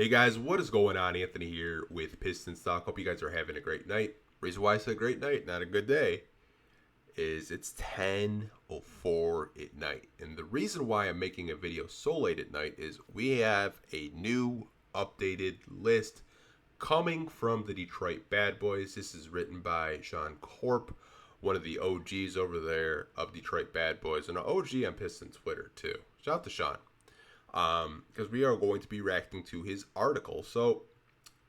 Hey guys, what is going on? Anthony here with Pistons Talk. Hope you guys are having a great night. Reason why I said great night, not a good day, is it's 10:04 at night. And the reason why I'm making a video so late at night is we have a new updated list coming from the Detroit Bad Boys. This is written by Sean Corp, one of the OGs over there of Detroit Bad Boys, and an OG on Pistons Twitter too. Shout out to Sean. Because we are going to be reacting to his article. So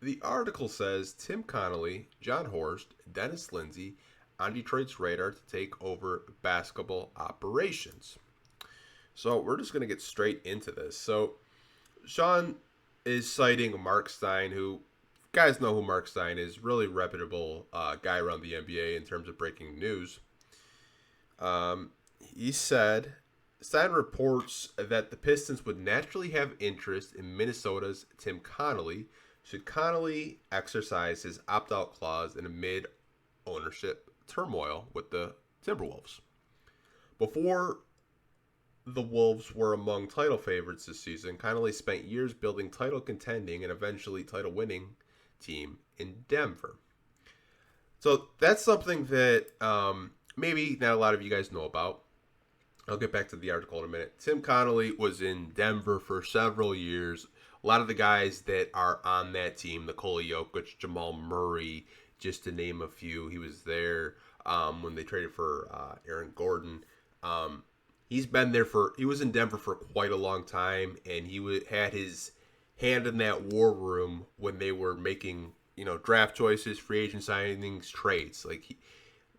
the article says Tim Connelly, John Horst, Dennis Lindsay on Detroit's radar to take over basketball operations. So we're just going to get straight into this. So Sean is citing Mark Stein, who, you guys know who Mark Stein is, really reputable guy around the NBA in terms of breaking news. He said Stein reports that the Pistons would naturally have interest in Minnesota's Tim Connelly should Connelly exercise his opt-out clause in amid ownership turmoil with the Timberwolves. Before the Wolves were among title favorites this season, Connelly spent years building title contending and eventually title winning team in Denver. So that's something that maybe not a lot of you guys know about. I'll get back to the article in a minute. Tim Connelly was in Denver for several years. A lot of the guys that are on that team, Nikola Jokic, Jamal Murray, just to name a few, he was there when they traded for Aaron Gordon. He was in Denver for quite a long time, and he had his hand in that war room when they were making, draft choices, free agent signings, trades.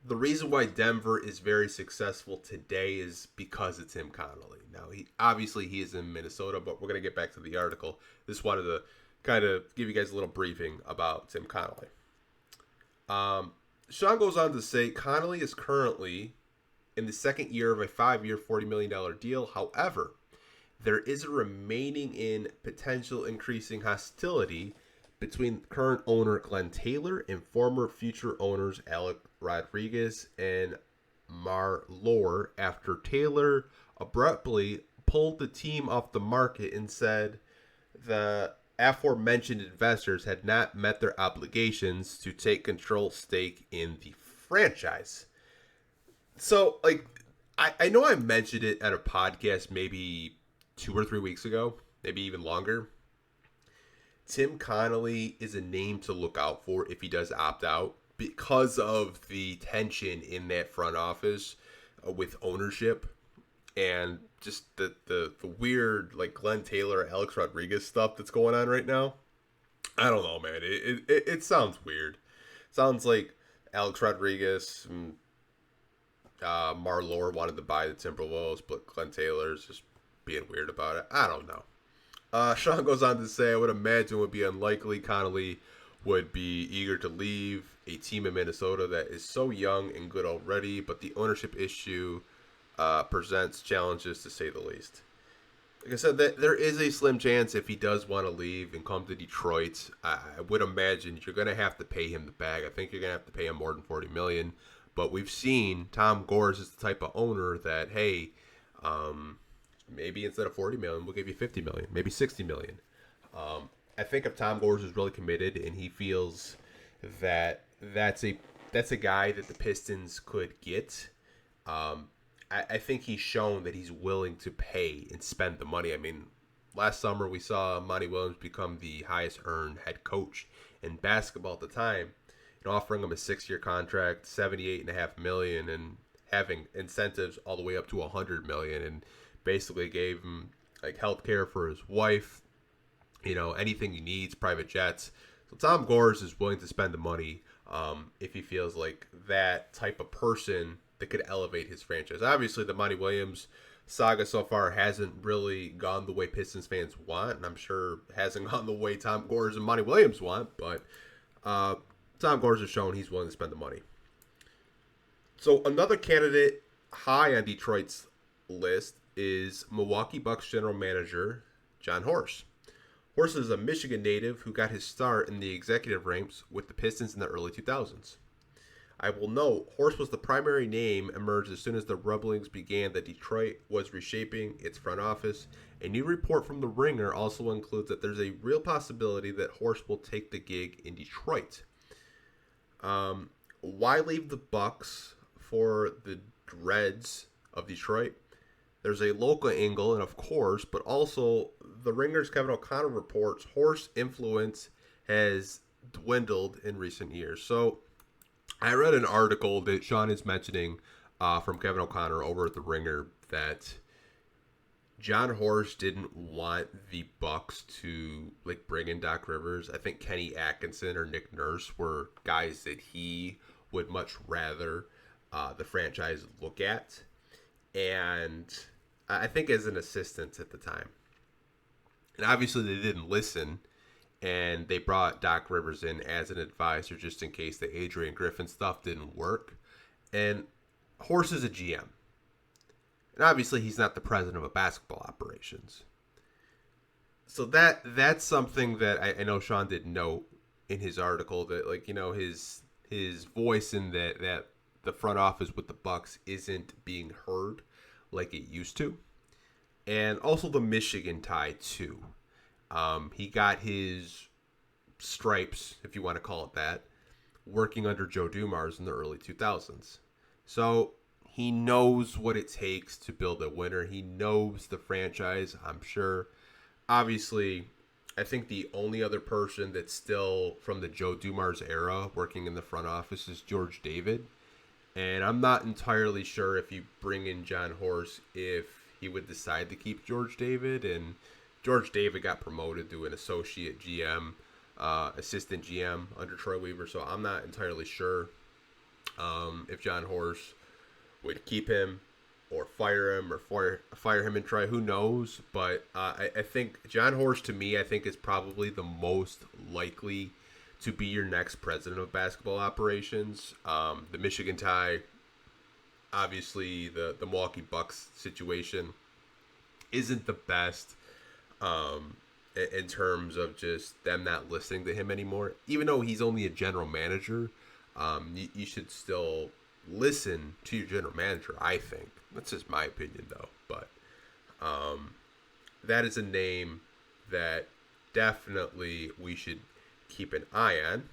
The reason why Denver is very successful today is because of Tim Connelly. Now, he is in Minnesota, but we're going to get back to the article. Just wanted to kind of give you guys a little briefing about Tim Connelly. Sean goes on to say Connelly is currently in the second year of a 5-year, $40 million deal. However, there is a remaining in potential increasing hostility between current owner Glenn Taylor and former future owners Alex Rodriguez and Mar Lore after Taylor abruptly pulled the team off the market and said the aforementioned investors had not met their obligations to take control stake in the franchise. So, I know I mentioned it at a podcast maybe 2 or 3 weeks ago, maybe even longer. Tim Connelly is a name to look out for if he does opt out because of the tension in that front office with ownership and just the weird Glenn Taylor, Alex Rodriguez stuff that's going on right now. I don't know, man. It sounds weird. Sounds like Alex Rodriguez and Marlore wanted to buy the Timberwolves, but Glenn Taylor's just being weird about it. I don't know. Sean goes on to say, I would imagine it would be unlikely Connelly would be eager to leave a team in Minnesota that is so young and good already, but the ownership issue presents challenges to say the least. Like I said, there is a slim chance if he does want to leave and come to Detroit, I would imagine you're going to have to pay him the bag. I think you're going to have to pay him more than $40 million. But we've seen Tom Gores is the type of owner that, hey, maybe instead of $40 million, we'll give you $50 million, maybe $60 million. I think if Tom Gores is really committed and he feels that that's a guy that the Pistons could get, I think he's shown that he's willing to pay and spend the money. I mean, last summer we saw Monty Williams become the highest earned head coach in basketball at the time, offering him a 6-year contract, $78.5 million, and having incentives all the way up to $100 million, and basically gave him health care for his wife, anything he needs, private jets. So Tom Gores is willing to spend the money if he feels like that type of person that could elevate his franchise. Obviously, the Monty Williams saga so far hasn't really gone the way Pistons fans want, and I'm sure it hasn't gone the way Tom Gores and Monty Williams want, but Tom Gores has shown he's willing to spend the money. So another candidate high on Detroit's list is Milwaukee Bucks general manager John Horst. Horst is a Michigan native who got his start in the executive ranks with the Pistons in the early 2000s. I will note, Horst was the primary name emerged as soon as the rumblings began that Detroit was reshaping its front office. A new report from The Ringer also includes that there's a real possibility that Horst will take the gig in Detroit. Why leave the Bucks for the Reds of Detroit? There's a local angle, and of course, but also The Ringer's Kevin O'Connor reports Horst's influence has dwindled in recent years. So I read an article that Sean is mentioning from Kevin O'Connor over at The Ringer that John Horst didn't want the Bucks to bring in Doc Rivers. I think Kenny Atkinson or Nick Nurse were guys that he would much rather the franchise look at, and I think as an assistant at the time. And obviously they didn't listen, and they brought Doc Rivers in as an advisor just in case the Adrian Griffin stuff didn't work. And Horst is a GM. And obviously he's not the president of basketball operations. So that's something that I know Sean did note in his article, that his voice in that the front office with the Bucks isn't being heard like it used to. And also the Michigan tie too. He got his stripes, if you want to call it that, working under Joe Dumars in the early 2000s. So he knows what it takes to build a winner. He knows the franchise, I'm sure. Obviously, I think the only other person that's still from the Joe Dumars era working in the front office is George David. And I'm not entirely sure if you bring in John Horst, if he would decide to keep George David. And George David got promoted to an associate GM, assistant GM under Troy Weaver. So I'm not entirely sure if John Horst would keep him or fire him or fire him and try. Who knows? But I think John Horst, to me, I think is probably the most likely to be your next president of basketball operations. The Michigan tie, obviously the Milwaukee Bucks situation isn't the best in terms of just them not listening to him anymore. Even though he's only a general manager, you should still listen to your general manager, I think. That's just my opinion, though. But that is a name that definitely we should keep an eye on.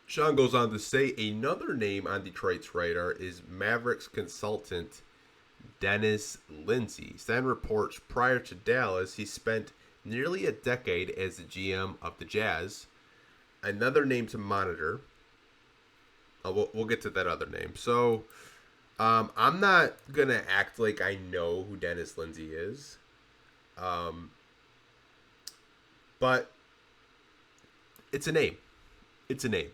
Sean goes on to say another name on Detroit's radar is Mavericks consultant Dennis Lindsay. Stan reports prior to Dallas, he spent nearly a decade as the GM of the Jazz. Another name to monitor. We'll get to that other name. So, I'm not going to act like I know who Dennis Lindsay is. But it's a name. It's a name.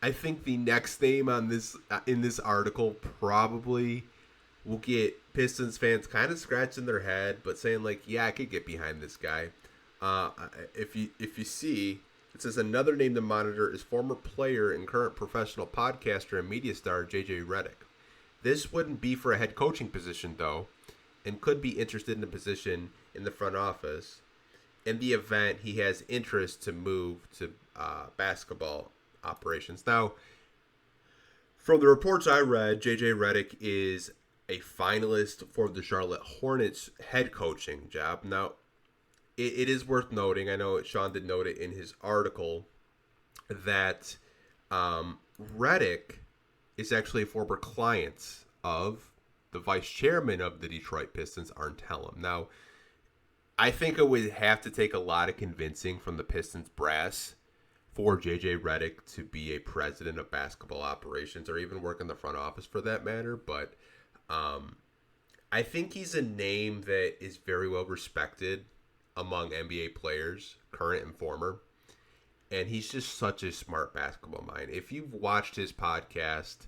I think the next name on this in this article probably will get Pistons fans kind of scratching their head, but saying yeah, I could get behind this guy. If you see, it says another name to monitor is former player and current professional podcaster and media star J.J. Redick. This wouldn't be for a head coaching position, though, and could be interested in a position in the front office in the event he has interest to move to basketball operations. Now, from the reports I read, J.J. Redick is a finalist for the Charlotte Hornets head coaching job. Now, it is worth noting, I know Sean did note it in his article, that Redick is actually a former client of the vice chairman of the Detroit Pistons, Arn Tellem. Now, I think it would have to take a lot of convincing from the Pistons brass for J.J. Redick to be a president of basketball operations or even work in the front office for that matter. But I think he's a name that is very well respected among NBA players, current and former. And he's just such a smart basketball mind. If you've watched his podcast,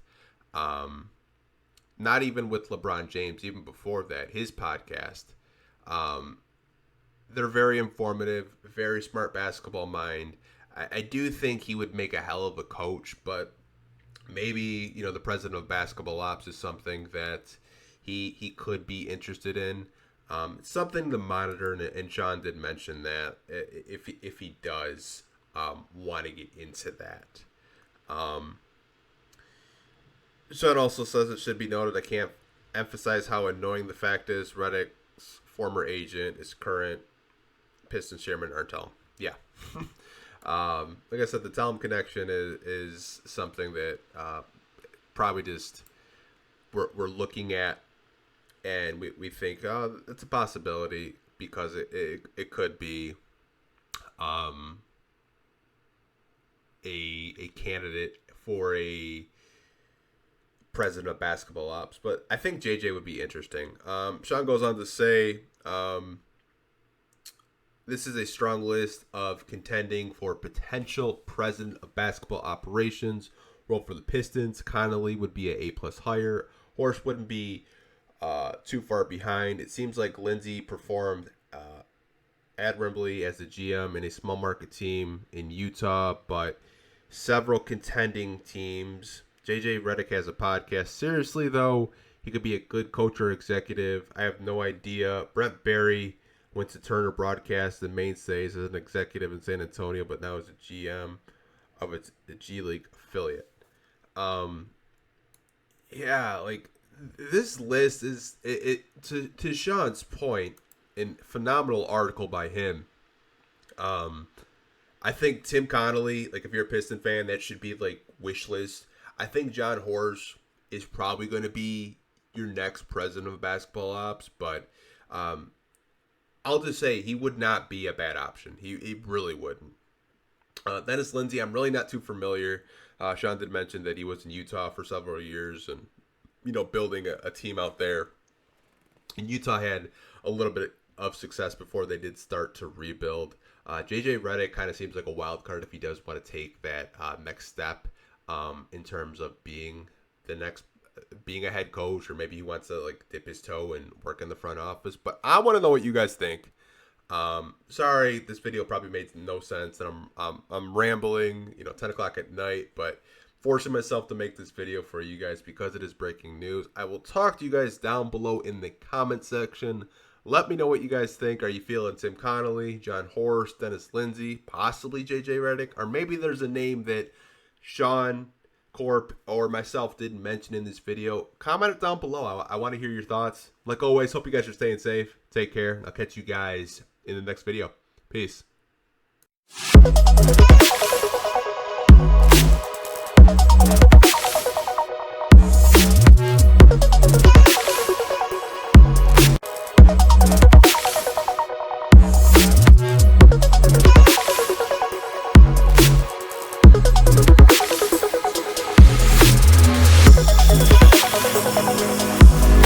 not even with LeBron James, even before that, his podcast, they're very informative, very smart basketball mind. I do think he would make a hell of a coach, but maybe, the president of basketball ops is something that he could be interested in. Something to monitor, and Sean did mention that if he does want to get into that. Sean also says it should be noted, I can't emphasize how annoying the fact is Redick's former agent is current Pistons chairman Artel. Yeah. Like I said, the Tellum connection is something that probably just we're looking at, and we think, oh, it's a possibility because it could be a candidate for a president of basketball ops. But I think JJ would be interesting. Sean goes on to say, this is a strong list of contending for potential president of basketball operations role for the Pistons. Connelly would be an A+ hire. Horst wouldn't be too far behind. It seems like Lindsay performed admirably as a GM in a small market team in Utah, but several contending teams. JJ Redick has a podcast. Seriously, though, he could be a good coach or executive. I have no idea. Brent Barry went to Turner Broadcast and Mainstays as an executive in San Antonio, but now is a GM of the G League affiliate. Yeah, like this list is to Sean's point, a phenomenal article by him. I think Tim Connelly, like if you're a Piston fan, that should be like wish list. I think John Horst is probably going to be your next president of basketball ops, but I'll just say he would not be a bad option. He really wouldn't. Dennis Lindsay, I'm really not too familiar. Sean did mention that he was in Utah for several years and, building a team out there. And Utah had a little bit of success before they did start to rebuild. JJ Redick kind of seems like a wild card if he does want to take that next step in terms of being a head coach, or maybe he wants to like dip his toe and work in the front office. But I want to know what you guys think. Sorry, this video probably made no sense, and I'm rambling, 10 o'clock at night, but forcing myself to make this video for you guys because it is breaking news. I will talk to you guys down below in the comment section. Let me know what you guys think. Are you feeling Tim Connelly, John Horst, Dennis Lindsay, possibly JJ Redick, or maybe there's a name that Sean Corp or myself didn't mention in this video? Comment it down below. I want to hear your thoughts. Like always, hope you guys are staying safe. Take care. I'll catch you guys in the next video. Peace.